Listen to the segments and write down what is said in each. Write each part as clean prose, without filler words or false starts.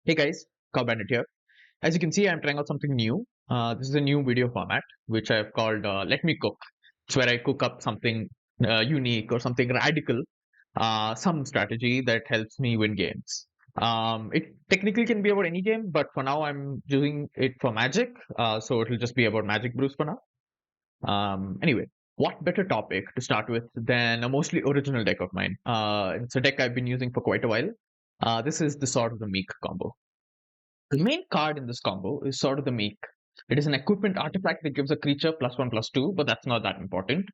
Hey guys, Cow Bandit here. As you can see, I'm trying out something new. This is a new video format which I've called Let Me Cook. It's where I cook up something unique or something radical, some strategy that helps me win games. It technically can be about any game, but for now I'm doing it for Magic, so it'll just be about Magic Brews for now. Anyway, what better topic to start with than a mostly original deck of mine? It's a deck I've been using for quite a while. This is the Sword of the Meek combo. The main card in this combo is Sword of the Meek. It is an equipment artifact that gives a creature +1/+2, but that's not that important.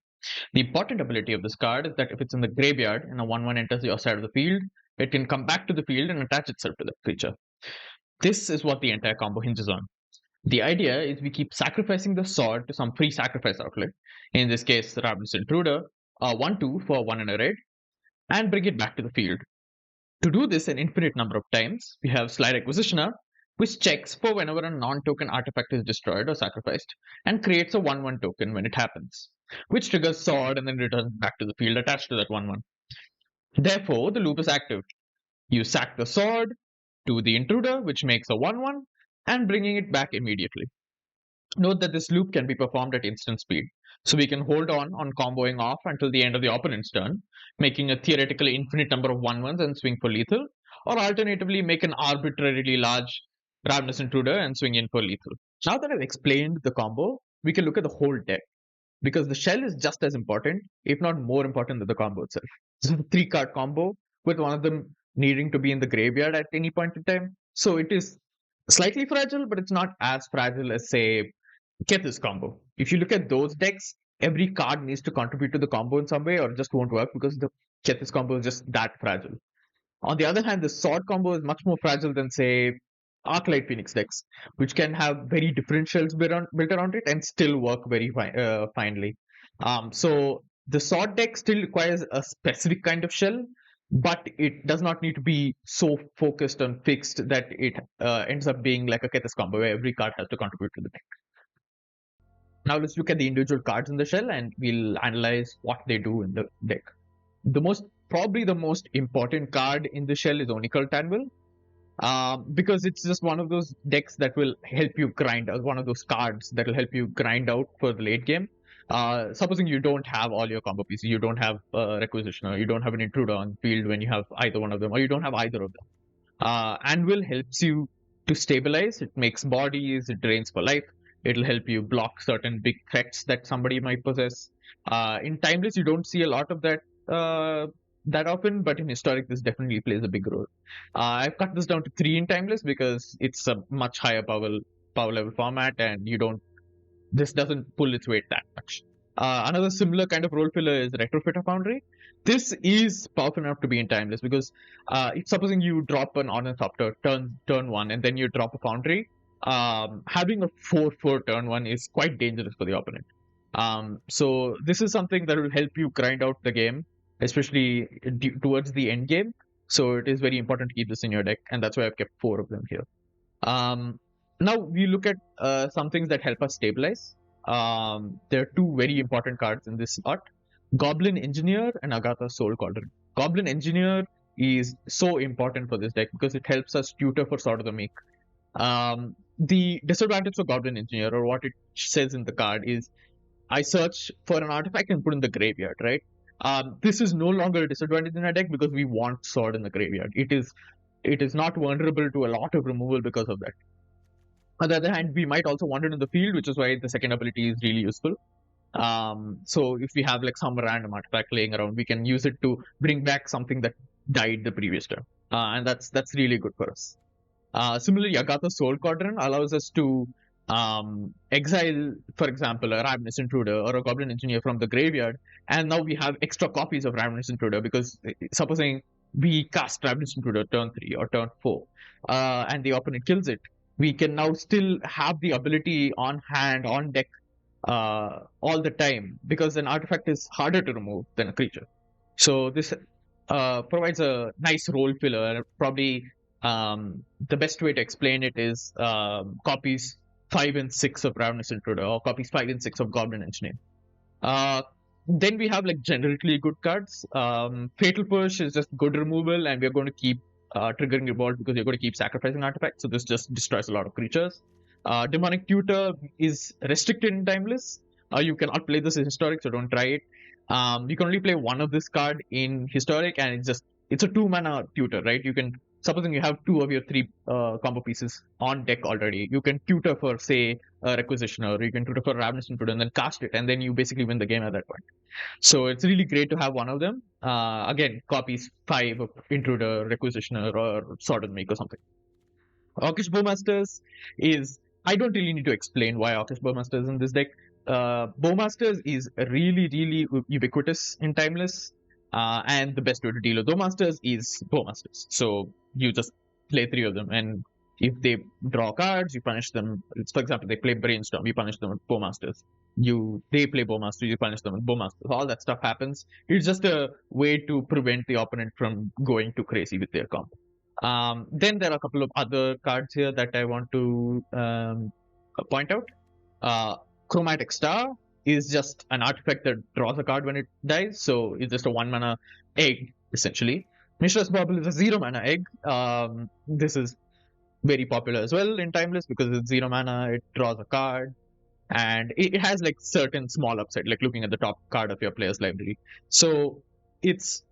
The important ability of this card is that if it's in the graveyard and a 1/1 enters your side of the field, it can come back to the field and attach itself to that creature. This is what the entire combo hinges on. The idea is we keep sacrificing the sword to some free sacrifice outlet, in this case, Ravenous Intruder, 1/2 for 1 and a red, and bring it back to the field. To do this an infinite number of times, we have Sly Requisitioner, which checks for whenever a non-token artifact is destroyed or sacrificed, and creates a 1/1 token when it happens, which triggers Sword and then returns back to the field attached to that 1/1. Therefore, the loop is active. You sack the sword to the intruder, which makes a 1/1, and bringing it back immediately. Note that this loop can be performed at instant speed, so we can hold on comboing off until the end of the opponent's turn, making a theoretically infinite number of 1/1s and swing for lethal, or alternatively make an arbitrarily large Ravenous Intruder and swing in for lethal. Now that I've explained the combo, we can look at the whole deck, because the shell is just as important, if not more important than the combo itself. It's a 3-card combo, with one of them needing to be in the graveyard at any point in time. So it is slightly fragile, but it's not as fragile as, say, Kethis combo. If you look at those decks, every card needs to contribute to the combo in some way, or it just won't work because the Kethis combo is just that fragile. On the other hand, the sword combo is much more fragile than, say, Arclight Phoenix decks, which can have very different shells built around it and still work very finely. So the sword deck still requires a specific kind of shell, but it does not need to be so focused and fixed that it ends up being like a Kethis combo where every card has to contribute to the deck. Now let's look at the individual cards in the shell and we'll analyze what they do in the deck. Probably the most important card in the shell is Onical Tanvil, because it's just one of those decks that will help you grind out, one of those cards that will help you grind out for the late game. Supposing you don't have all your combo pieces, you don't have Requisitioner, you don't have an Intruder on field when you have either one of them, or you don't have either of them. Anvil helps you to stabilize. It makes bodies, it drains for life. It'll help you block certain big threats that somebody might possess. In Timeless, you don't see a lot of that that often, but in Historic, this definitely plays a big role. I've cut this down to 3 in Timeless because it's a much higher power level format, and this doesn't pull its weight that much. Another similar kind of role filler is Retrofitter Foundry. This is powerful enough to be in Timeless because if supposing you drop an Ornithopter turn 1 and then you drop a Foundry, having a 4/4 turn 1 is quite dangerous for the opponent. So this is something that will help you grind out the game, especially towards the end game. So it is very important to keep this in your deck, and that's why I've kept 4 of them here. Now we look at some things that help us stabilize. There are 2 very important cards in this slot: Goblin Engineer and Agatha's Soul Cauldron. Goblin Engineer is so important for this deck because it helps us tutor for Sword of the Meek. The disadvantage of Goblin Engineer, or what it says in the card, is I search for an artifact and put in the graveyard, right? This is no longer a disadvantage in our deck because we want Sword in the graveyard. It is not vulnerable to a lot of removal because of that. On the other hand, we might also want it in the field, which is why the second ability is really useful. So if we have like some random artifact laying around, we can use it to bring back something that died the previous turn, and that's really good for us. Similarly, Agatha's Soul Quadrant allows us to exile, for example, a Ravenous Intruder or a Goblin Engineer from the graveyard, and now we have extra copies of Ravenous Intruder because supposing we cast Ravenous Intruder turn 3 or turn 4, and the opponent kills it, we can now still have the ability on hand, on deck, all the time, because an artifact is harder to remove than a creature. So this provides a nice role filler. Probably the best way to explain it is copies 5 and 6 of Ravenous Intruder, or copies 5 and 6 of Goblin Engineer. Then we have like generically good cards. Fatal Push is just good removal, and we're going to keep triggering revolt because you're going to keep sacrificing artifacts. So this just destroys a lot of creatures. Demonic Tutor is restricted in Timeless. You cannot play this in Historic, so don't try it. You can only play one of this card in Historic, and it's a 2 mana tutor, right? You can, supposing you have 2 of your 3 combo pieces on deck already, you can tutor for, say, a Requisitioner, or you can tutor for Ravenous Intruder and then cast it, and then you basically win the game at that point. So it's really great to have one of them. Again, copies 5 of Intruder, Requisitioner, or Sword and Meek or something. Orcish Bowmasters is, I don't really need to explain why Orcish Bowmasters in this deck. Bowmasters is really, really ubiquitous in Timeless, and the best way to deal with Bowmasters is Bowmasters. So you just play 3 of them, and if they draw cards, you punish them. For example, they play Brainstorm, you punish them with Bowmasters. They play Bowmasters, you punish them with Bowmasters. All that stuff happens. It's just a way to prevent the opponent from going too crazy with their combo. Then there are a couple of other cards here that I want to point out. Chromatic Star is just an artifact that draws a card when it dies, so it's just a 1 mana egg, essentially. Mishra's Bauble is a 0 mana egg. This is very popular as well in Timeless because it's 0 mana, it draws a card, and it has like certain small upside, like looking at the top card of your player's library. So it's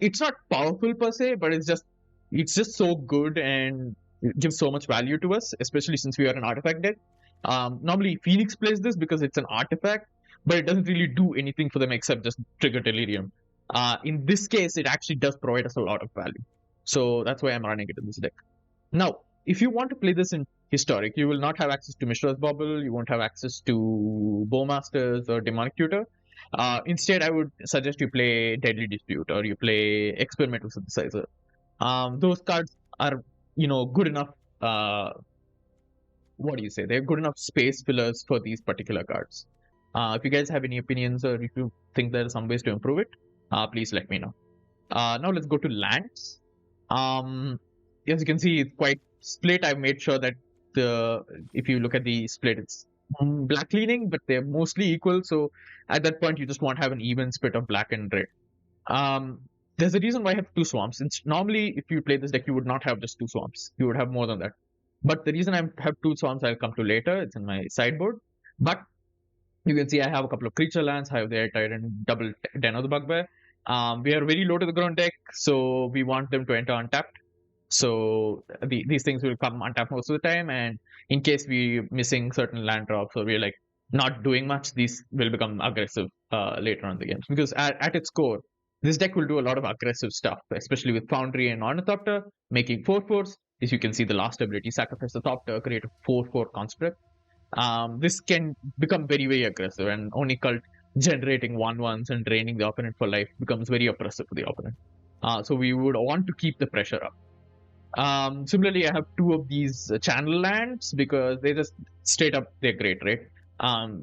it's not powerful per se, but it's just so good and it gives so much value to us, especially since we are an artifact deck. Normally Phoenix plays this because it's an artifact, but it doesn't really do anything for them except just trigger Delirium. In this case, it actually does provide us a lot of value. So that's why I'm running it in this deck. Now, if you want to play this in Historic, you will not have access to Mishra's Bauble, you won't have access to Bowmasters or Demonic Tutor. Instead, I would suggest you play Deadly Dispute or you play Experimental Synthesizer. Those cards are, good enough. What do you say? They're good enough space fillers for these particular cards. If you guys have any opinions or if you think there are some ways to improve it, please let me know. Now let's go to lands. As you can see, it's quite split. I've made sure that if you look at the split, it's black leaning, but they're mostly equal. So at that point, you just want to have an even split of black and red. There's a reason why I have 2 swamps. Normally, if you play this deck, you would not have just 2 swamps. You would have more than that. But the reason I have 2 swamps, I'll come to later. It's in my sideboard. But you can see I have a couple of creature lands. I have the Air Tyrant, double Den of the Bugbear. We are very low to the ground deck, so we want them to enter untapped. So these things will come untapped most of the time, and in case we're missing certain land drops or we're like not doing much, these will become aggressive later on in the game. Because at its core, this deck will do a lot of aggressive stuff, especially with Foundry and Ornithopter, making 4/4s. As you can see, the last ability, sacrifice the Thopter, create a 4/4 construct. This can become very, very aggressive, and Oni Cult generating 1/1s and draining the opponent for life becomes very oppressive for the opponent. So we would want to keep the pressure up. Similarly, I have 2 of these channel lands because they just straight up, they're great, right?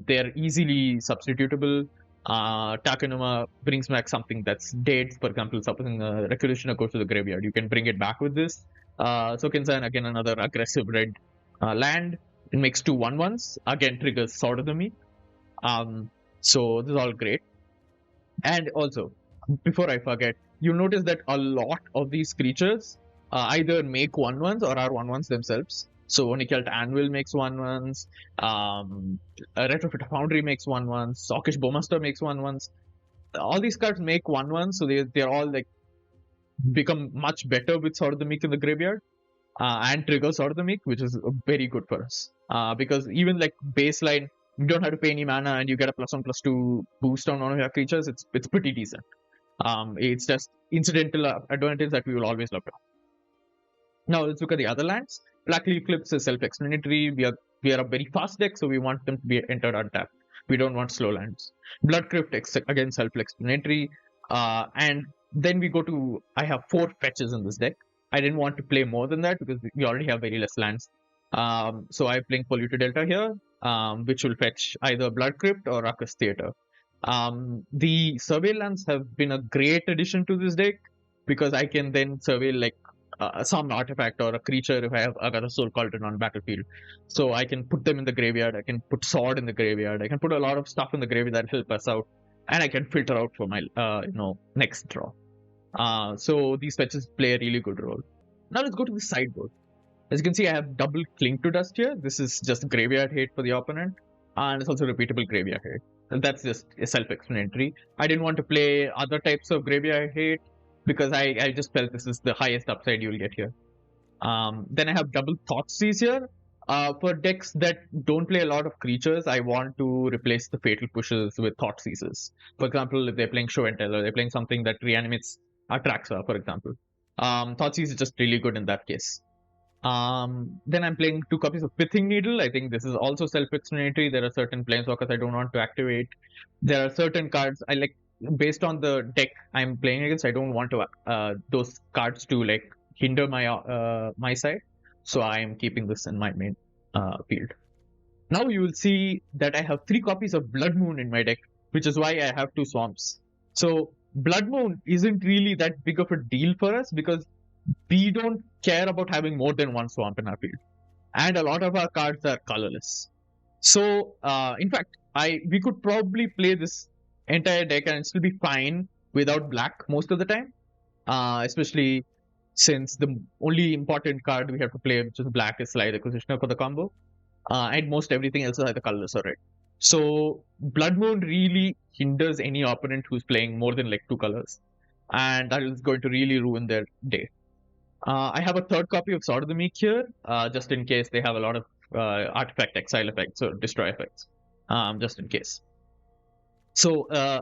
They're easily substitutable. Takenuma brings back something that's dead. For example, supposing a Requisitioner goes to the graveyard, you can bring it back with this. Sokensan, again, another aggressive red land. It makes 2 1/1s. Again, triggers Sword of the Meek. So this is all great. And also, before I forget, you'll notice that a lot of these creatures either make 1/1s or are 1/1s themselves. So Onikelt Anvil makes 1/1s, Retrofit Foundry makes 1/1s, Orcish Bowmaster makes 1/1s. All these cards make 1/1s, so they're all like become much better with Sword of the Meek in the graveyard and trigger Sword of the Meek, which is very good for us. Because even like baseline, you don't have to pay any mana and you get a +1/+2 boost on one of your creatures. It's pretty decent. It's just incidental advantage that we will always love to have. Now let's look at the other lands. Blackleaf Cliffs is self-explanatory. We are a very fast deck, so we want them to be entered untapped. We don't want slow lands. Blood Crypt, again, self-explanatory. And then we go to, I have 4 fetches in this deck. I didn't want to play more than that because we already have very less lands. So I'm playing Polluted Delta here, which will fetch either Blood Crypt or Ruckus Theater. The surveil lands have been a great addition to this deck because I can then surveil like some artifact or a creature if I have a Soul Cauldron on battlefield. So I can put them in the graveyard, I can put Sword in the graveyard, I can put a lot of stuff in the graveyard that help us out, and I can filter out for my next draw. So these fetches play a really good role. Now let's go to the sideboard. As you can see, I have double Cling to Dust here. This is just graveyard hate for the opponent, and it's also repeatable graveyard hate. And that's just self-explanatory. I didn't want to play other types of graveyard hate because I just felt this is the highest upside you'll get here. Then I have double Thoughtseize here. For decks that don't play a lot of creatures, I want to replace the Fatal Pushes with Thoughtseizes. For example, if they're playing Show and Tell or they're playing something that reanimates Atraxa, for example. Thoughtseize is just really good in that case. Then I'm playing 2 copies of Pithing Needle. I think this is also self-explanatory. There are certain planeswalkers I don't want to activate. There are certain cards I like based on the deck I'm playing against. I don't want to those cards to like hinder my side. So I am keeping this in my main field. Now you will see that I have 3 copies of Blood Moon in my deck, which is why I have 2 swamps. So Blood Moon isn't really that big of a deal for us because we don't care about having more than 1 swamp in our field, and a lot of our cards are colorless. So, in fact, we could probably play this entire deck and still be fine without black most of the time, especially since the only important card we have to play, which is black, is Slide Acquisitioner for the combo, and most everything else is either colorless or red. So, Blood Moon really hinders any opponent who's playing more than like 2 colors, and that is going to really ruin their day. I have a 3rd copy of Sword of the Meek here, just in case they have a lot of artifact exile effects or destroy effects, just in case. So a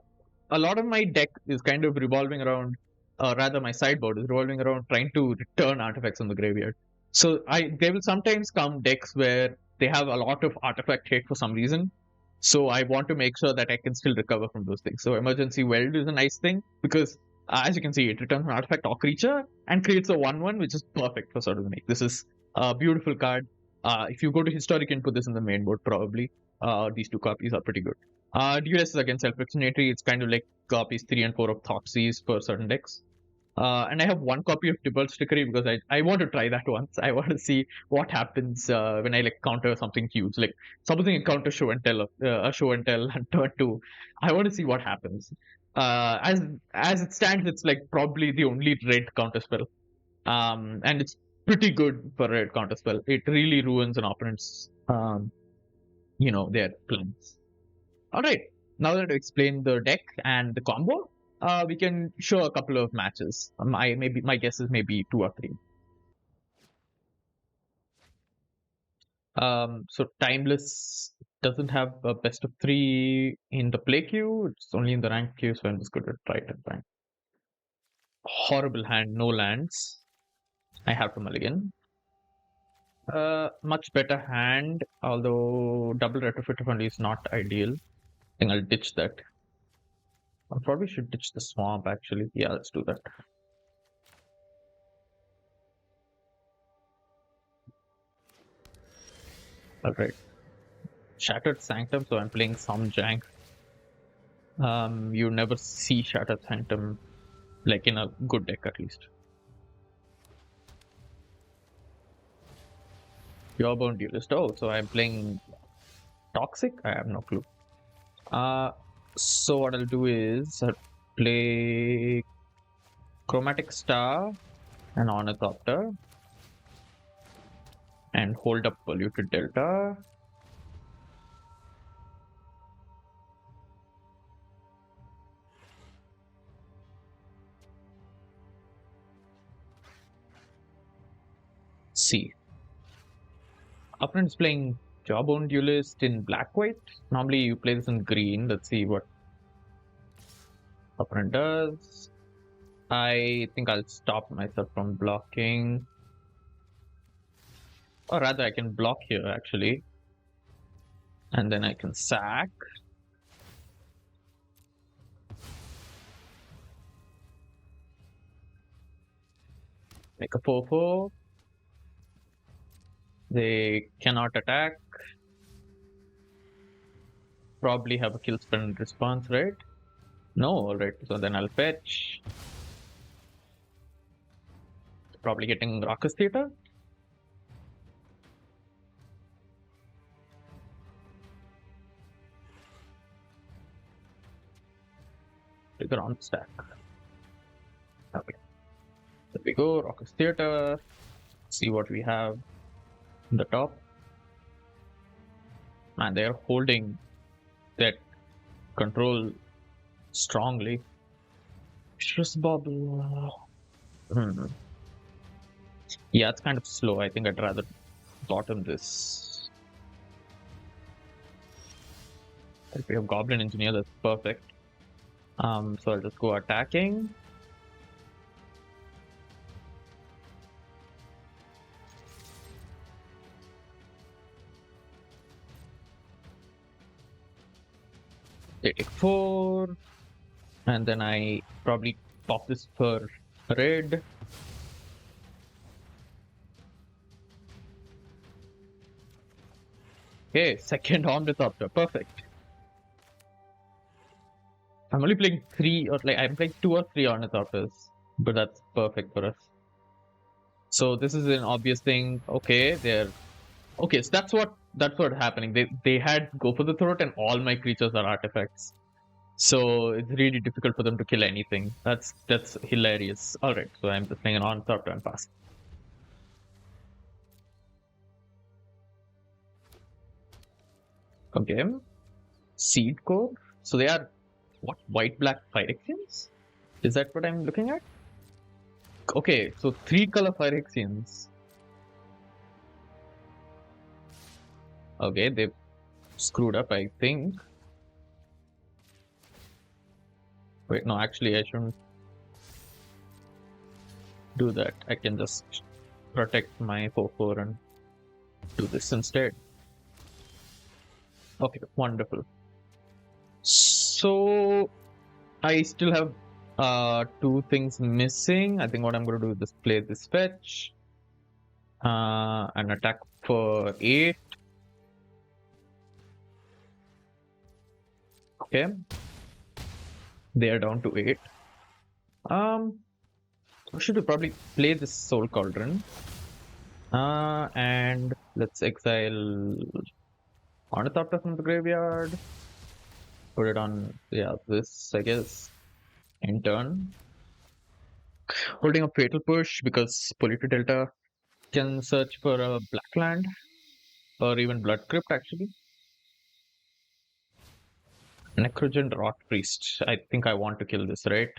lot of my deck is kind of revolving around, rather my sideboard is revolving around trying to return artifacts from the graveyard. So there will sometimes come decks where they have a lot of artifact hate for some reason. So I want to make sure that I can still recover from those things. So Emergency Weld is a nice thing because as you can see, it returns an artifact or creature and creates a 1/1, which is perfect for Sword of the Meek. This is a beautiful card. If you go to Historic and put this in the main board, probably these 2 copies are pretty good. Duress is again self-explanatory. It's kind of like copies 3 and 4 of Thoughtseize for certain decks. And I have 1 copy of Tibalt's Trickery because I want to try that once. I want to see what happens when I like counter something huge. Like supposing I counter Show and Tell, a Show and Tell and turn 2. I want to see what happens. As it stands, it's like probably the only red counter spell. And it's pretty good for a red counter spell. It really ruins an opponent's their plans. Alright, now that I explained the deck and the combo, we can show a couple of matches. My guess is maybe 2 or 3. So Timeless doesn't have a best of 3 in the play queue. It's only in the rank queue, so I'm just going to try it and find. Horrible hand, no lands. I have to mulligan. Much better hand, although double retrofit of only is not ideal. I think I'll ditch that. I probably should ditch the swamp actually. Yeah, let's do that. Alright. Shattered Sanctum, so I'm playing some jank. You never see Shattered Sanctum like in a good deck at least. Jawbone Duelist. Oh, so I'm playing Toxic? I have no clue. So what I'll do is I'll play Chromatic Star and Ornithopter and hold up Polluted Delta. See. Opponent is playing Jawbone Duelist in black-white. Normally you play this in green. Let's see what opponent does. I think I'll stop myself from blocking. Or rather, I can block here actually. And then I can sack. Make a 4/4. They cannot attack. Probably have a kill spell response, right? No, alright. So then I'll fetch. Probably getting Raucous Theater. Trigger on stack. Okay. There we go. Rockets Theater. See what we have in the top. And they're holding that control strongly. Just bubble. Yeah, it's kind of slow. I think I'd rather bottom this. If we have Goblin Engineer, that's perfect. So I'll just go attacking. They take 4. And then I probably pop this for red. Okay, second Omnithopter. Perfect. I'm only playing 3 or like I'm playing 2 or 3 Ornithopters, but that's perfect for us. So this is an obvious thing. Okay, they're okay. So that's what happening. They had go for the throat, and all my creatures are artifacts. So it's really difficult for them to kill anything. That's hilarious. All right, so I'm just playing an Ornithopter and pass. Okay, Seed Core. So they are what, white black Phyrexians? Is that what I'm looking at? Okay, so 3 color Phyrexians. Okay, they've screwed up, I think. Wait, no, actually, I shouldn't do that. I can just protect my 4/4 and do this instead. Okay, wonderful. So I still have 2 things missing. I think what I'm going to do is just play this fetch and attack for 8. Okay, they are down to 8. I should probably play this Soul Cauldron. And let's exile Ornithopter from the graveyard. Put it on, yeah, this, I guess, in turn. Holding a Fatal Push because Polluted Delta can search for a black land or even Blood Crypt, actually. Necrogen Rot Priest. I think I want to kill this, right?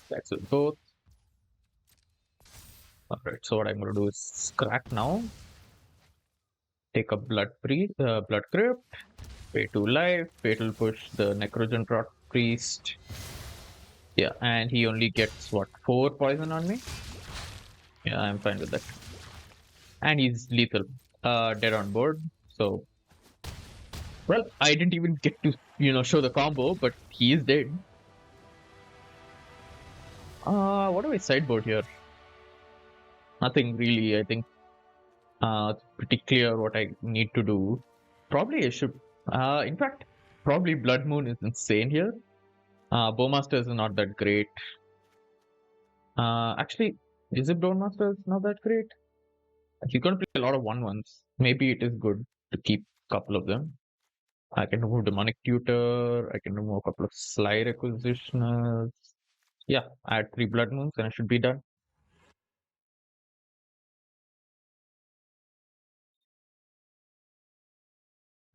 That's with both. Alright, so what I'm going to do is crack now. Take a Blood Crypt. Pay 2 life. Fatal Push the Necrogen Rot Priest. Yeah, and he only gets what, 4 poison on me? Yeah, I'm fine with that. And he's lethal. Dead on board. So, well, I didn't even get to, show the combo, but he is dead. What do I sideboard here? Nothing really. I think it's pretty clear what I need to do. Probably I should. In fact, probably Blood Moon is insane here. Bowmaster is not that great. Actually, is it Bowmaster is not that great? He's going to play a lot of 1/1s. Maybe it is good to keep a couple of them. I can remove Demonic Tutor. I can remove a couple of Sly Requisitioners. Yeah, add 3 Blood Moons and I should be done.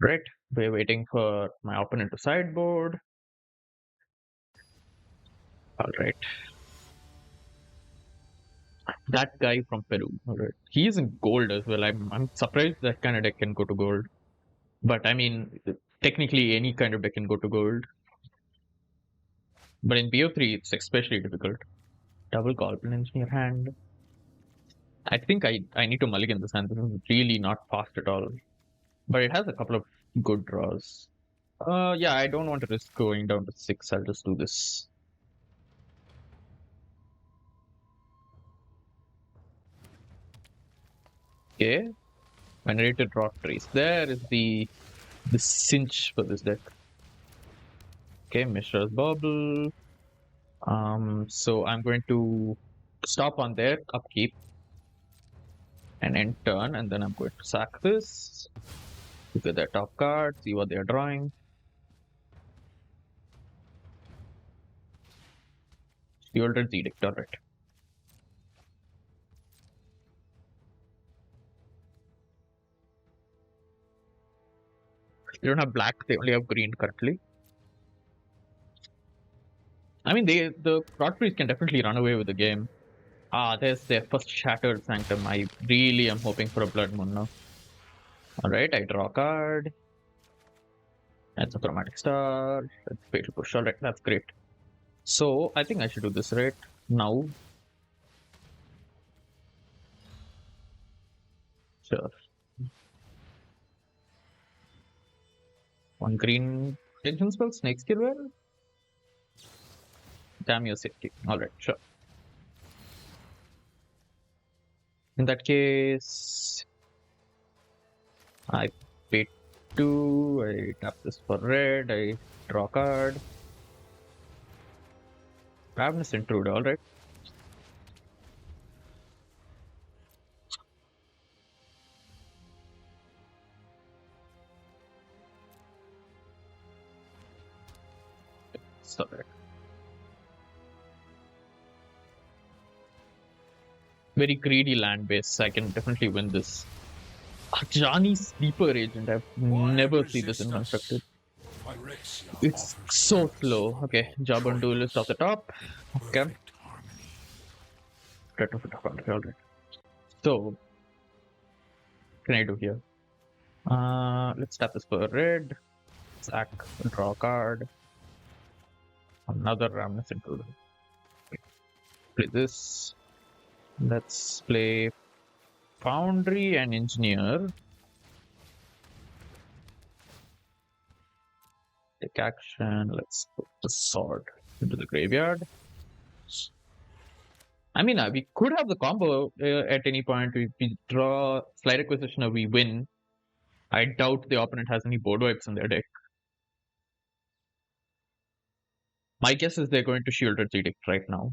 Right, we're waiting for my opponent to sideboard. Alright. That guy from Peru. Alright. He is in gold as well. I'm surprised that kind of deck can go to gold. But I mean, technically any kind of deck can go to gold. But in BO3, it's especially difficult. Double Goblin Engineer hand. I think I need to mulligan this hand. This is really not fast at all. But it has a couple of good draws. Yeah, I don't want to risk going down to 6. I'll just do this. Okay. Venerated Rock Trees. There is the cinch for this deck. Okay, Mishra's Bubble. So I'm going to stop on their upkeep and end turn, and then I'm going to sack this. Look at their top card, see what they're drawing. Shielded Edict, alright. They don't have black, they only have green currently. I mean, the Rot Priest can definitely run away with the game. Ah, there's their first Shattered Sanctum. I really am hoping for a Blood Moon now. Alright, I draw a card. That's a Chromatic Star. That's Fatal Push. Alright, that's great. So, I think I should do this right now. Sure. One green tension spell, Snake Killer. Damn your safety. Alright, sure. In that case, I pay 2, I tap this for red, I draw a card. Ravenous Intruder, alright. Sorry. Very greedy land base. I can definitely win this. Ajani Sleeper Agent. I've never seen this in Constructed. It's so slow. Okay, Jawbone Duelist off the top. Okay. Alright. So, what can I do here? Let's tap this for red. Sack, draw a card. Another Ravenous Intruder. Play this. Let's play Foundry and Engineer. Take action. Let's put the sword into the graveyard. I mean, we could have the combo at any point. We draw Slight Acquisition or we win. I doubt the opponent has any board wipes in their deck. My guess is they're going to Shielded Edict right now.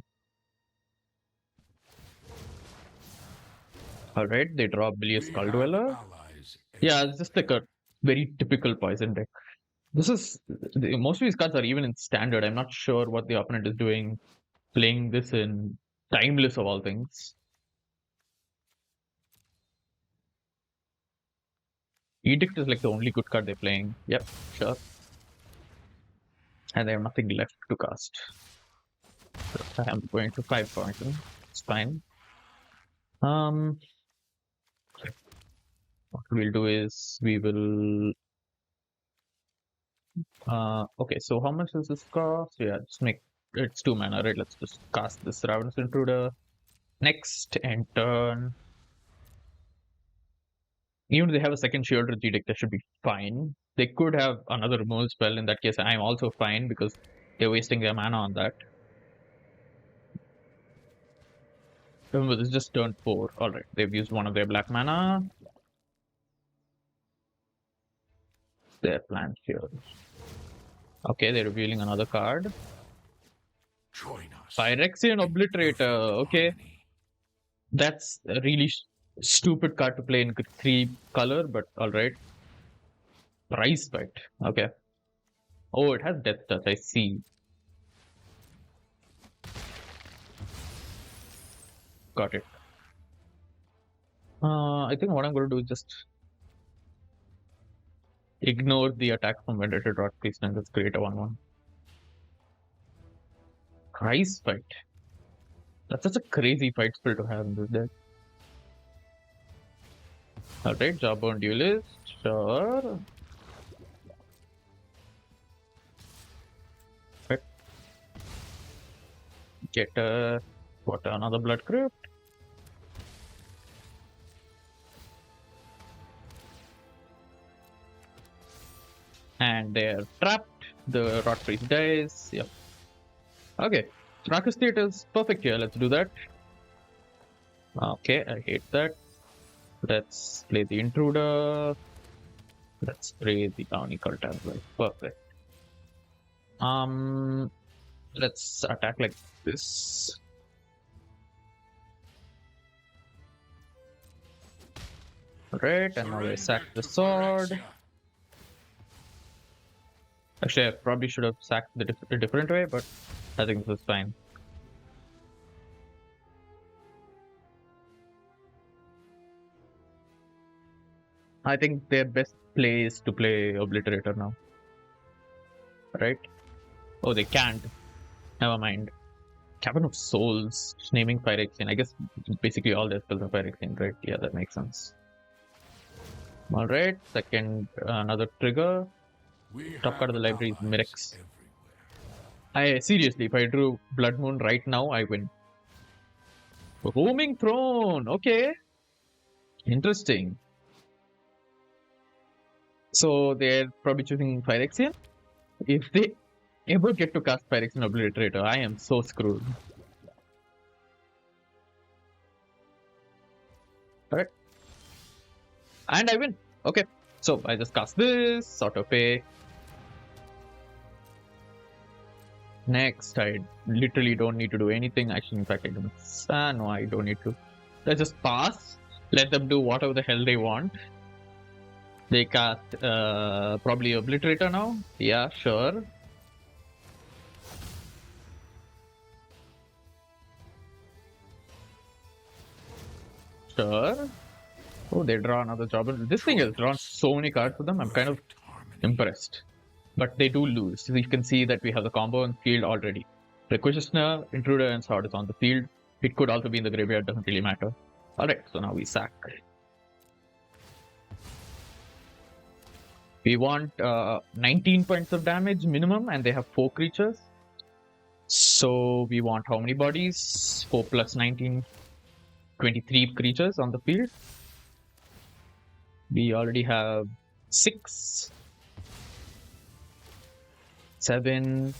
Alright, they draw Bilious Skull Dweller. Yeah, it's just like a very typical poison deck. This is most of these cards are even in standard. I'm not sure what the opponent is doing, playing this in Timeless of all things. Edict is like the only good card they're playing. Yep, sure. And they have nothing left to cast. So I'm going to 5 poison. It's fine. What we'll do is we will. Okay, so how much does this cost? Yeah, just make it's 2 mana, right? Let's just cast this Ravenous Intruder. Next and turn. Even if they have a second Shielded Edict, that should be fine. They could have another removal spell. In that case, I'm also fine because they're wasting their mana on that. Remember, this is just turn 4. Alright, they've used one of their black mana. Their plan here. Okay, they're revealing another card. Phyrexian Obliterator. Okay. That's a really stupid card to play in 3 color, but alright. Price Fight. Okay. Oh, it has Death Touch. I see. Got it. I think what I'm going to do is just ignore the attack from Vendetta Rot Priest and just create a 1/1. Price Fight. That's such a crazy fight spell to have in this deck. Alright, Jawbone Duelist. Sure. Right. Get another Blood Crypt. And they're trapped. The Rot Priest dies. Yep. Okay. Rakus State is perfect here. Let's do that. Okay, I hate that. Let's play the Intruder. Let's play the Bounty Cult as well. Perfect. Let's attack like this. Alright, and now I sack the sword. Actually, I probably should have sacked a different way, but I think this is fine. I think their best play is to play Obliterator now. Right? Oh, they can't. Never mind. Cabin of Souls, naming Phyrexian. I guess basically all their spells are Phyrexian, right? Yeah, that makes sense. Alright, second, another trigger. Top card of the library is Mirrex. Seriously, if I drew Blood Moon right now, I win. Roaming Throne, okay. Interesting. So they're probably choosing Phyrexian. If they ever get to cast Phyrexian Obliterator, I am so screwed. Alright. And I win. Okay. So I just cast this, auto pay. Next, I literally don't need to do anything. Actually, in fact, I don't. No, I don't need to. Let's just pass. Let them do whatever the hell they want. They cast probably Obliterator now. Yeah, sure. Sure. Oh, they draw another job. This thing has drawn so many cards for them. I'm kind of impressed. But they do lose. So you can see that we have the combo in field already. Requisitioner, Intruder, and Sword is on the field. It could also be in the graveyard, doesn't really matter. Alright, so now we sack. We want 19 points of damage minimum, and they have 4 creatures. So we want how many bodies? 4 plus 19, 23 creatures on the field. We already have 6, 7,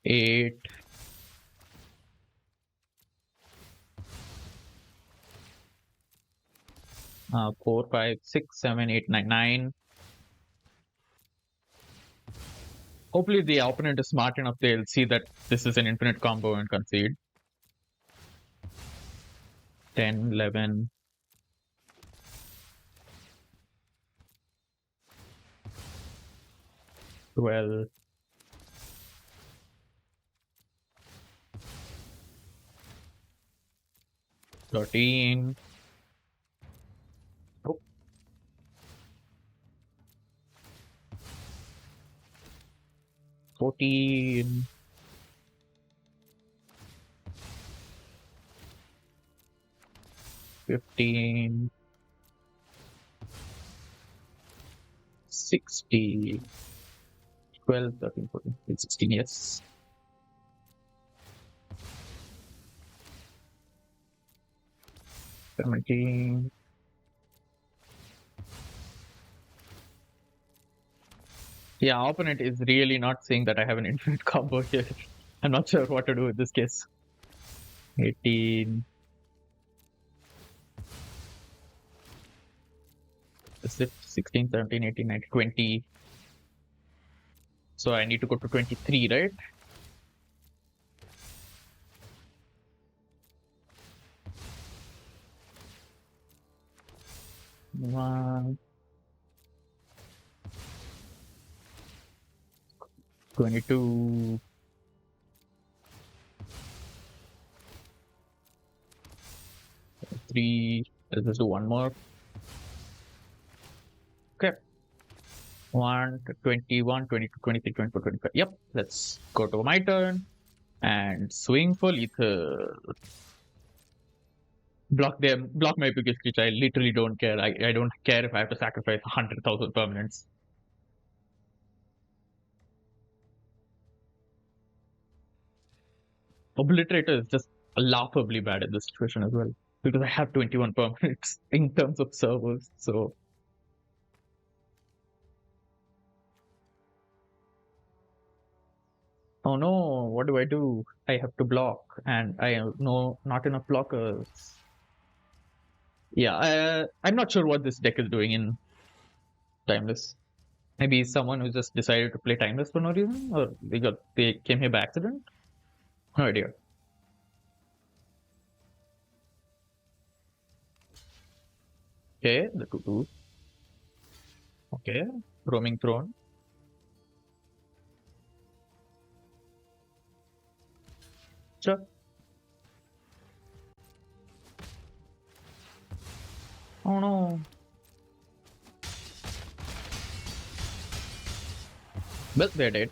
8, 4, 5, 6, 7, 8, 9, 9. Hopefully the opponent is smart enough, they'll see that this is an infinite combo and concede. 10, 11, 12, 13. Oh. 14. 15. 16. 12, 13, 14, 15, 16, yes. 17. Yeah, opponent is really not saying that I have an infinite combo here. I'm not sure what to do in this case. 18. 16, 17, 18, 19, 20. So I need to go to 23, right? One. 22. 3. Let's just do one more. Okay. 1, 21, 22, 23, 24, 25. Yep. Let's go to my turn and swing for lethal. Block them. Block my biggest creature. I literally don't care. I don't care if I have to sacrifice 100,000 permanents. Obliterator is just laughably bad in this situation as well. Because I have 21 permanents in terms of servers. So oh no, what do I do? I have to block, and I have not enough blockers. Yeah, I'm not sure what this deck is doing in Timeless. Maybe someone who just decided to play Timeless for no reason, or they came here by accident. No idea. Okay, the 2/2. Okay, Roaming Throne. Sure. Well, they did.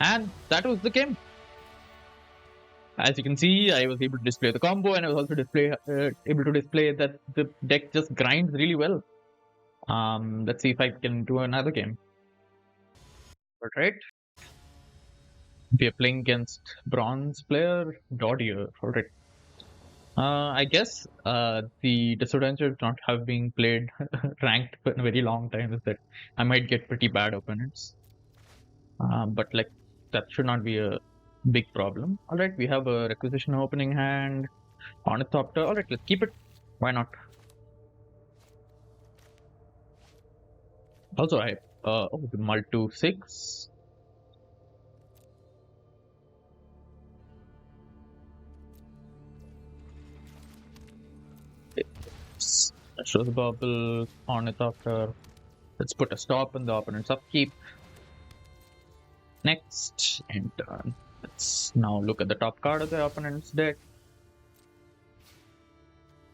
And that was the game. As you can see, I was able to display the combo, and I was also able to display that the deck just grinds really well. Let's see if I can do another game. All right. We are playing against bronze player Dodier. All right. I guess the disadvantage of not having played ranked for a very long time is that I might get pretty bad opponents. But like that should not be a big problem. All right, we have a requisition opening hand, ornithopter. All right, let's keep it. Why not? Also, I the Multu 6. Shows bubble, ornithopter. Let's put a stop on the opponent's upkeep. Next, and let's now look at the top card of the opponent's deck.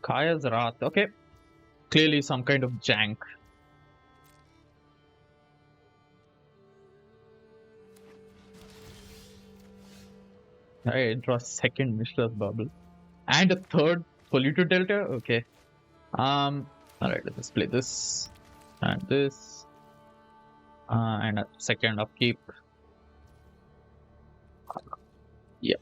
Kaya's Wrath. Okay, clearly some kind of jank. I draw second Mishra's bubble and a third polluted delta. Okay. All right, let's play this and this, and a second upkeep. Yeah.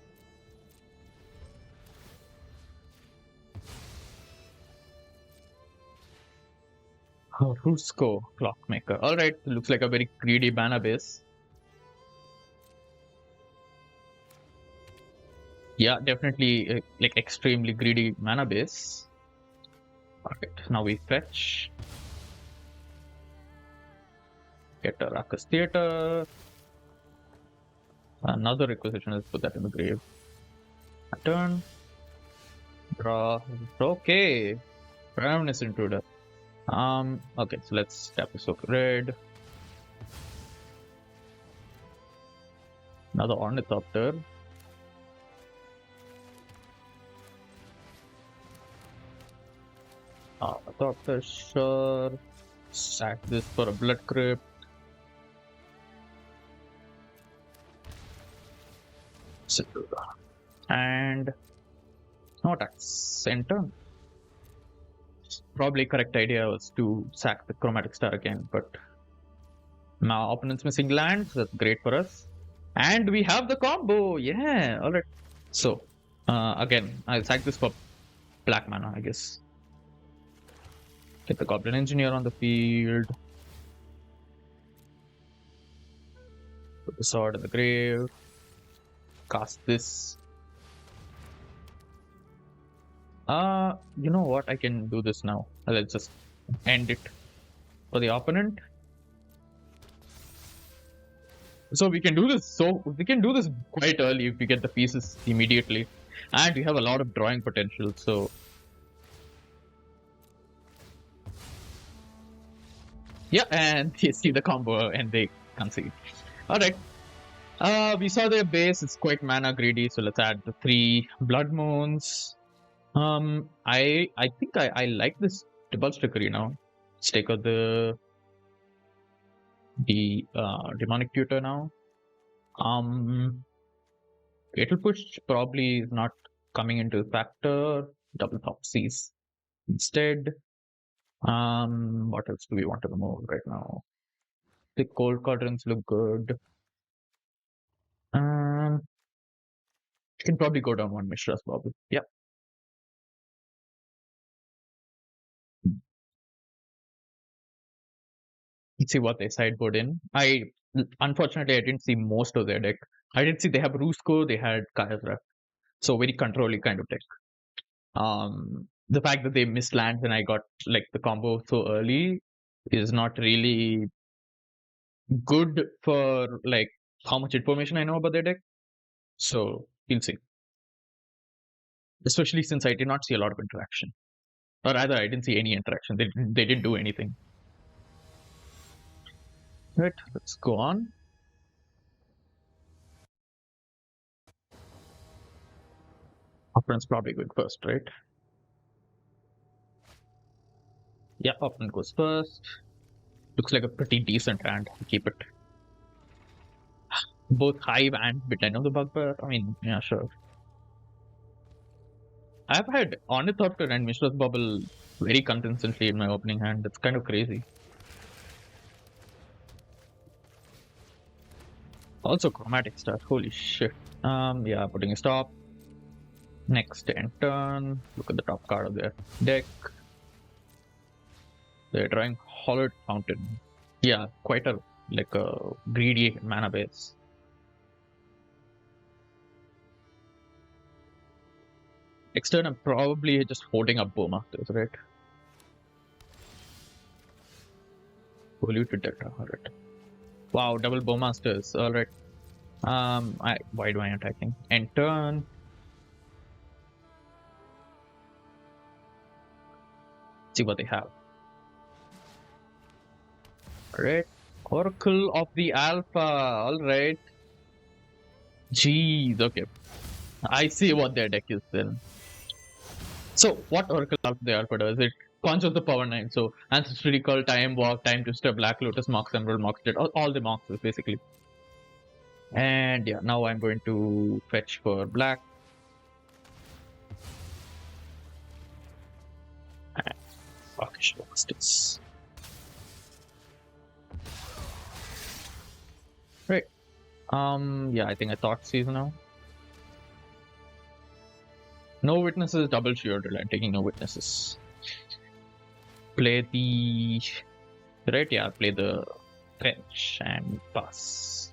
Oh, Rusko Clockmaker. All right, looks like a very greedy mana base. Yeah, definitely like extremely greedy mana base. All right, now we fetch. Get a Rakus Theater. Another requisition. Let's put that in the grave. Turn. Draw. Okay. Ravenous Intruder. Okay, so let's tap this look red. Another Ornithopter. Ornithopter, sure. Sack this for a Blood Crypt. And no attacks. Center. Probably correct idea was to sack the Chromatic Star again, but now opponent's missing lands. That's great for us. And we have the combo. Yeah. All right. So again, I'll sack this for black mana, I guess. Get the Goblin Engineer on the field. Put the sword in the grave. Cast this. You know what? I can do this now. Let's just end it for the opponent. So we can do this. So we can do this quite early if we get the pieces immediately, and we have a lot of drawing potential. So yeah, and you see the combo, and they concede. All right. We saw their base. It's quite mana greedy. So let's add the 3 Blood Moons. I think I like this double trickery now. Let's take out the demonic tutor now. Fatal push probably is not coming into factor. Double Topsies instead. What else do we want to remove right now? The cold quadrants look good. Can probably go down one Mishra's bubble. Yeah. Let's see what they sideboard in. Unfortunately I didn't see most of their deck. I did see they have Rusko, they had Kayasra. So very controlly kind of deck. The fact that they missed lands and I got like the combo so early is not really good for like how much information I know about their deck. So we'll see. Especially since I did not see a lot of interaction. Or rather, I didn't see any interaction. They didn't do anything. Right, let's go on. Opponent's probably going first, right? Yeah, opponent goes first. Looks like a pretty decent hand. Keep it. Both Hive and Bit. Of the Bugbear. I mean, yeah, sure. I've had Ornithopter and Mishra's Bubble very consistently in my opening hand. It's kind of crazy. Also chromatic stuff. Holy shit. Yeah, putting a stop. Next end turn. Look at the top card of their deck. They're drawing Hollowed Fountain. Yeah, quite a like a greedy mana base. Next turn, I'm probably just holding up Bowmasters, right? Polluted Delta. Alright. Wow, double Bowmasters. Alright. Why do I attacking? End turn. See what they have. Alright. Oracle of the Alpha. Alright. Jeez, okay. I see what their deck is then. So, what Oracle of the Alpha does? It conjures the Power 9. So, Ancestry Recall, Time Walk, Time Twister, Black Lotus, Mox Emerald, Mox Jet, all the Moxes basically. And yeah, now I'm going to fetch for black. And fuckish bastards. Right. Yeah, I think I thought season now. No witnesses, double shielded. I'm taking no witnesses. Play the right, yeah, play the fetch and pass.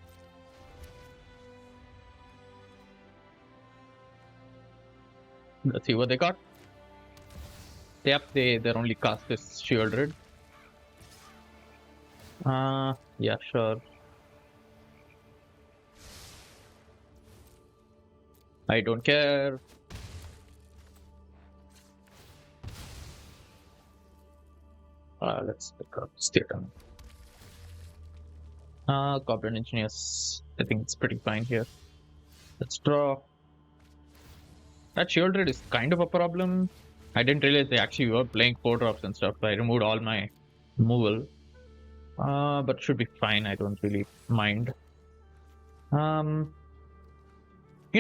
Let's see what they got. Yep, their only cast is shielded. Yeah, sure. I don't care. Let's pick up Statum. Goblin Engineers. I think it's pretty fine here. Let's draw. That shielded is kind of a problem. I didn't realize they actually were playing 4-drops and stuff. So I removed all my removal. But should be fine. I don't really mind. You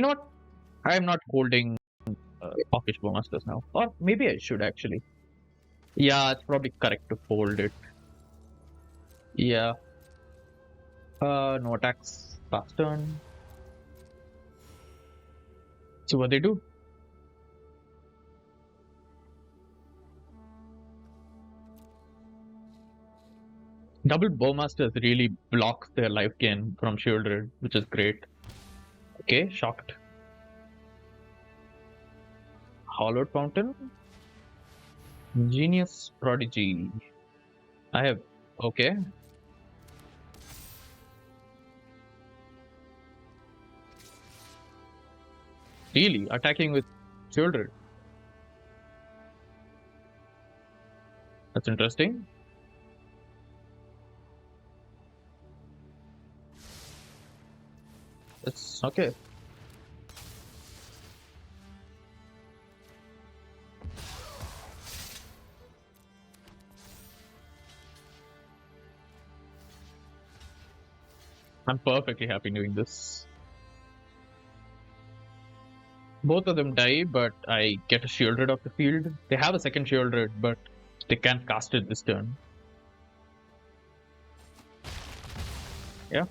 know what? I'm not holding Hawkish Bowmasters now. Or maybe I should actually. Yeah, it's probably correct to hold it. Yeah. No attacks last turn. So what they do? Double Bowmasters really blocks their life gain from shielded, which is great. Okay, shocked. Hollowed Fountain. Genius Prodigy. I have. Okay. Really? Attacking with shielded. That's interesting. It's okay. I'm perfectly happy doing this. Both of them die, but I get a shielded off the field. They have a second shielded, but they can't cast it this turn. Yeah.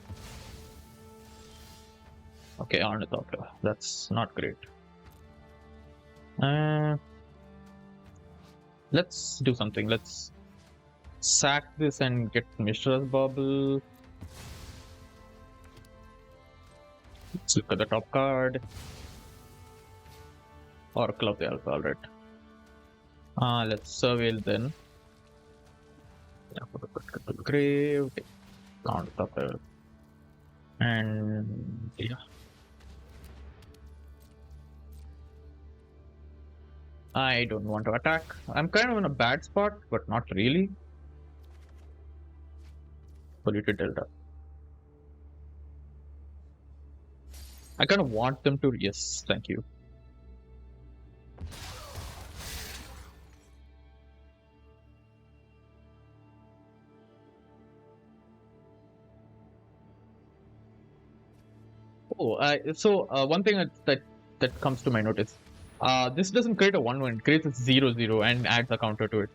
Okay, Ornithopter. That's not great. Let's do something. Let's sack this and get Mishra's Bubble. Let's look at the top card. Oracle of the Alpha, alright. Let's surveil then. Yeah, put the grave. Okay. Ornithopter. And yeah. I don't want to attack. I'm kind of in a bad spot, but not really. Polluted Delta. I kind of want them to. Yes, thank you. One thing that comes to my notice. This doesn't create a 1-1, it creates a 0-0 and adds a counter to it.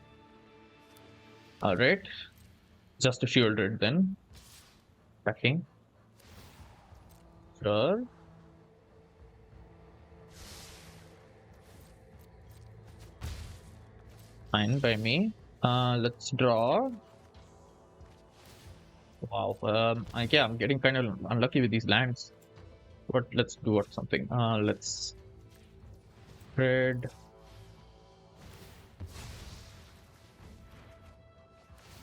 Alright. Just a shielded then. Attacking. Sure. Fine by me. Let's draw. Wow. Yeah, I'm getting kind of unlucky with these lands. But let's do what something. Let's spread.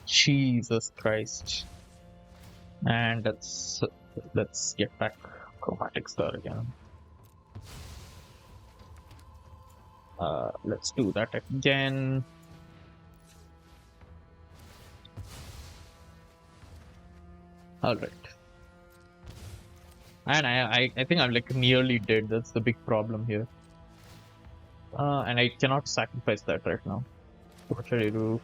Jesus Christ. And let's get back chromatics there again. Let's do that again. All right. And I think I'm like nearly dead. That's the big problem here. And I cannot sacrifice that right now. What should I do?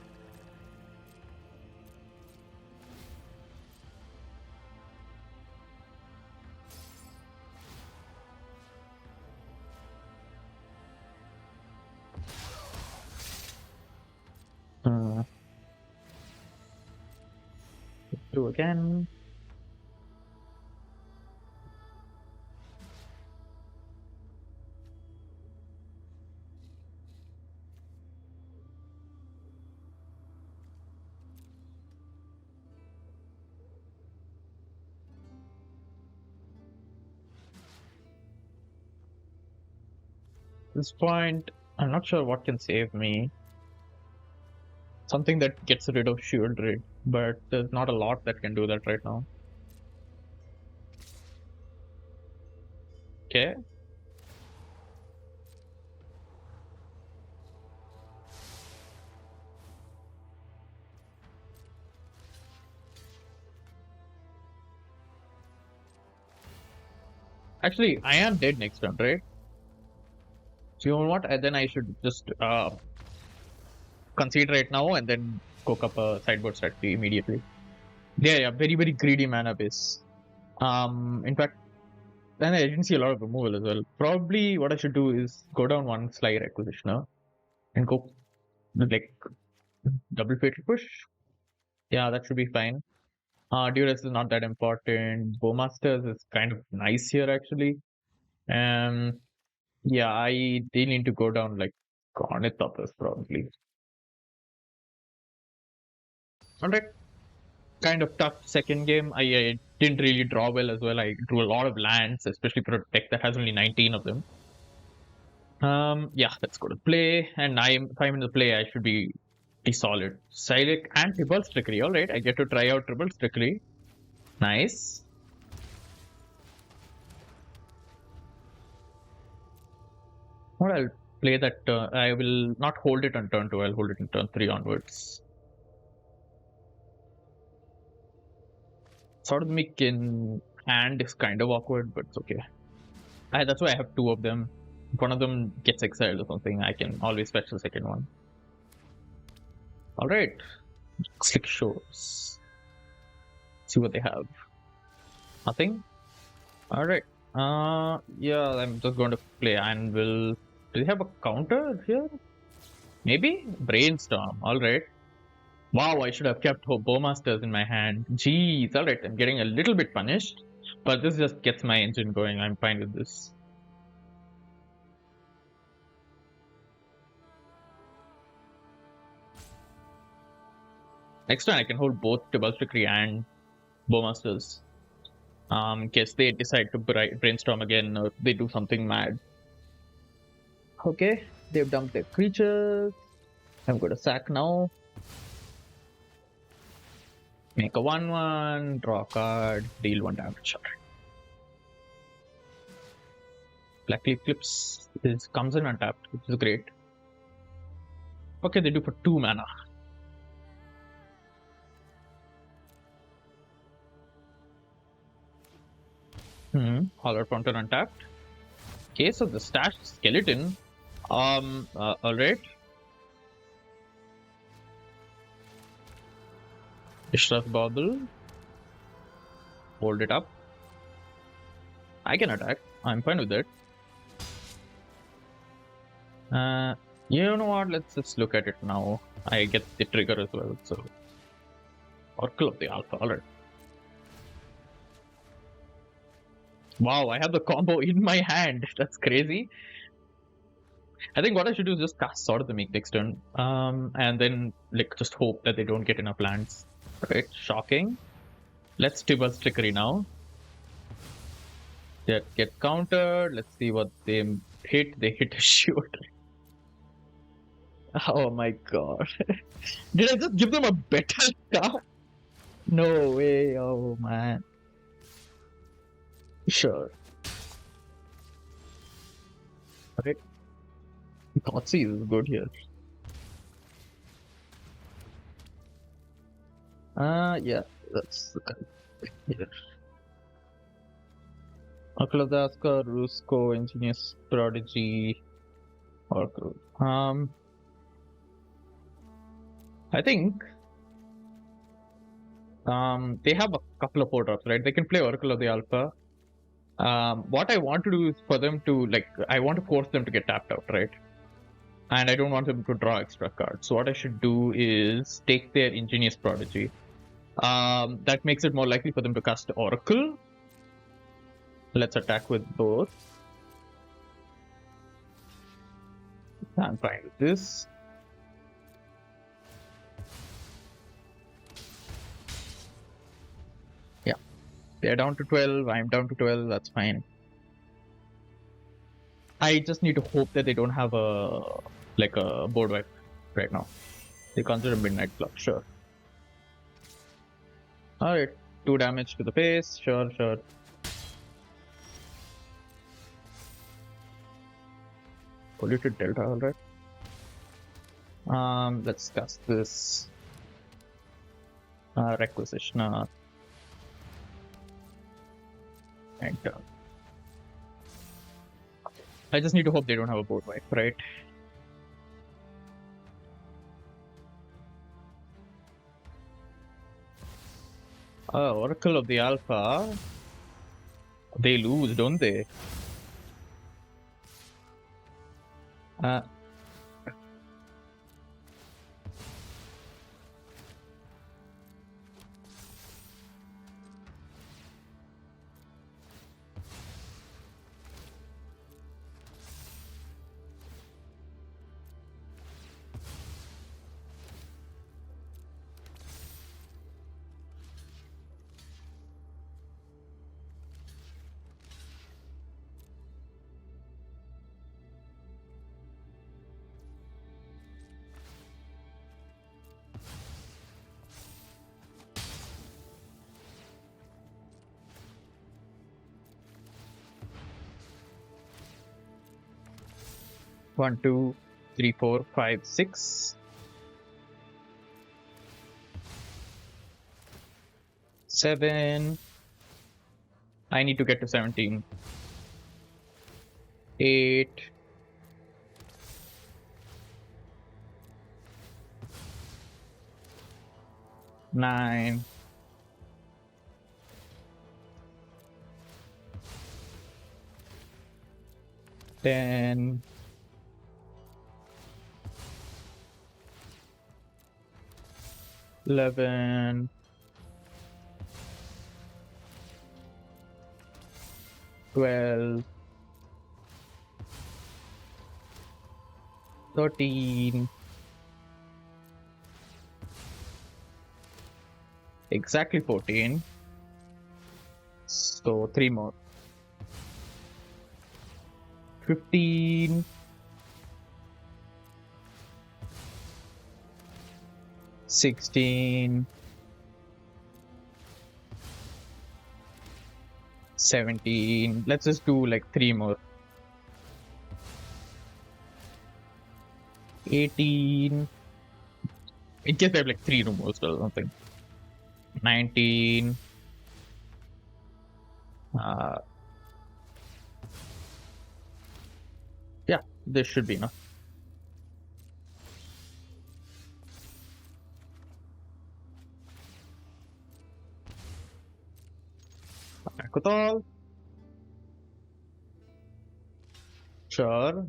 Do again. At this point, I'm not sure what can save me. Something that gets rid of shield rate, but there's not a lot that can do that right now. Okay. Actually, I am dead next turn, right? So you know what? Then I should just concede right now and then cook up a sideboard strategy immediately. Yeah, very very greedy mana base. In fact, then I didn't see a lot of removal as well. Probably what I should do is go down one Slayer Acquisitioner and go like double fatal push. Yeah, that should be fine. Duress is not that important. Bowmasters is kind of nice here actually. Yeah, I they need to go down like Cornethoppers probably. Alright, kind of tough second game. I didn't really draw well as well. I drew a lot of lands, especially for a deck that has only 19 of them. Yeah, let's go to play. And if I'm in the play, I should be solid. Silek and Triple Trickery. Alright, I get to try out Triple Trickery. Nice. Well, I'll play that. I will not hold it on turn 2. I'll hold it in turn 3 onwards. Sort of Meek in hand is kind of awkward, but it's okay. That's why I have 2 of them. If one of them gets exiled or something, I can always fetch the second one. Alright. Slick Shores. See what they have. Nothing? Alright. Yeah, I'm just going to play Anvil. Do they have a counter here? Maybe? Brainstorm. Alright. Wow, I should have kept Bowmasters in my hand. Jeez, alright, I'm getting a little bit punished. But this just gets my engine going. I'm fine with this. Next time I can hold both Tibalt Trickery and Bowmasters. In case they decide to brainstorm again or they do something mad. Okay, they've dumped their creatures. I'm going to sack now. Make a 1/1, draw a card, deal 1 damage. Blackleaf Clips comes in untapped, which is great. Okay, they do for 2 mana. Hollow Fountain untapped. Okay, so the stashed skeleton. Alright. Ishraf Bauble. Hold it up. I can attack. I'm fine with it. Uh, you know what? Let's just look at it now. I get the trigger as well. So, Oracle of the Alpha. Alright. Wow, I have the combo in my hand. That's crazy. I think what I should do is just cast Sword of the Meek next turn. And then like just hope that they don't get enough lands. Right, shocking. Let's Tibble's Trickery now. That get countered. Let's see what they hit. They hit a shoot. Oh my god. Did I just give them a better card? No way. Oh man. Sure. Okay. Thoughtseize is good here. Yeah, that's the kind here. Akladaska, Rusko, Ingenious Prodigy, Oracle. I think they have a couple of 4 drops, right? They can play Oracle of the Alpha. What I want to do is for them to I want to force them to get tapped out, right? And I don't want them to draw extra cards. So what I should do is take their Ingenious Prodigy. That makes it more likely for them to cast Oracle. Let's attack with both. I'm fine with this. Yeah, they're down to 12. I'm down to 12. That's fine. I just need to hope that they don't have a board wipe right now. They consider Midnight Club, sure. Alright, 2 damage to the face, sure. Polluted Delta, alright. Let's cast this Requisitioner. And I just need to hope they don't have a board wipe, right? Oracle of the Alpha. They lose, don't they? One, 2, 3, 4, 5, 6. 7. I need to get to 17. 8. 9. 10. 11. 12. 13. Exactly 14. So 3 more. 15. 16. 17. Let's just do like 3 more. 18. In case they have like 3 removals or something. 19. Yeah, this should be enough. Attack with all. Sure.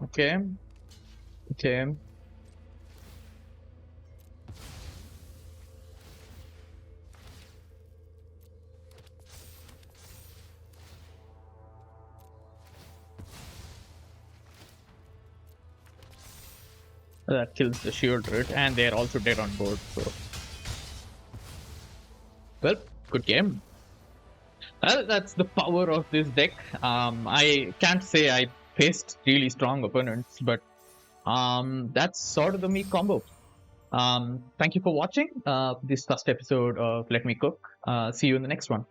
Okay. Okay. That kills the Shieldred, and they're also dead on board. So, well, good game. Well, that's the power of this deck. I can't say I faced really strong opponents, but that's sort of the Meek combo. Thank you for watching this first episode of Let Me Cook. See you in the next one.